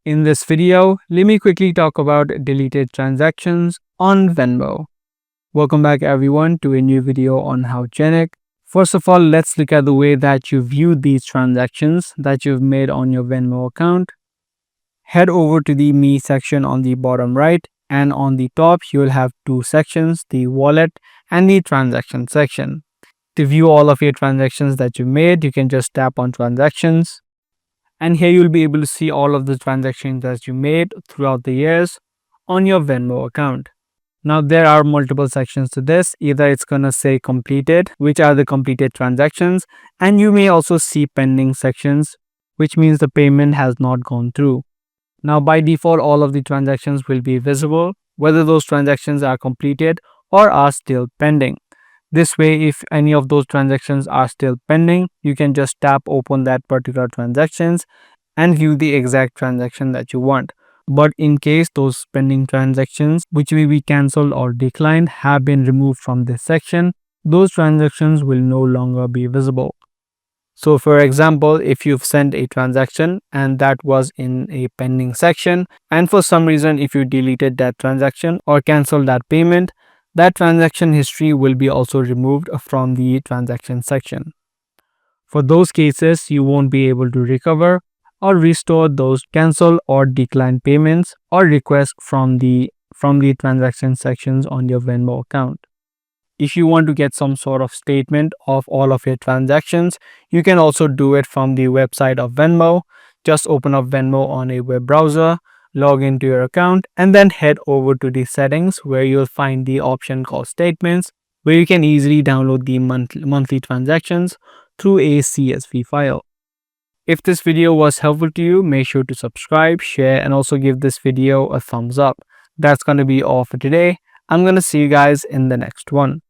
In this video, let me quickly talk about deleted transactions on Venmo. Welcome back everyone to a new video on how Genic. First of all, let's look at the way that you view these transactions that you've made on your Venmo account. Head over to the Me section on the bottom right, and on the top you'll have two sections, the wallet and the transaction section. To view all of your transactions that you made, you can just tap on transactions. And here you'll be able to see all of the transactions that you made throughout the years on your Venmo account. Now there are multiple sections to this. Either it's going to say completed, which are the completed transactions, and you may also see pending sections, which means the payment has not gone through. Now by default, all of the transactions will be visible, whether those transactions are completed or are still pending. This way, if any of those transactions are still pending, you can just tap open that particular transactions and view the exact transaction that you want. But in case those pending transactions, which may be cancelled or declined, have been removed from this section, those transactions will no longer be visible. So for example, if you've sent a transaction and that was in a pending section, and for some reason if you deleted that transaction or cancelled that payment, that transaction history will be also removed from the transaction section. For those cases, you won't be able to recover or restore those cancelled or declined payments or requests from the transaction sections on your Venmo account. If you want to get some sort of statement of all of your transactions, you can also do it from the website of Venmo. Just open up Venmo on a web browser, log into your account, and then head over to the settings where you'll find the option called statements, where you can easily download the monthly transactions through a CSV file. If this video was helpful to you, make sure to subscribe, share, and also give this video a thumbs up. That's going to be all for today. I'm going to see you guys in the next one.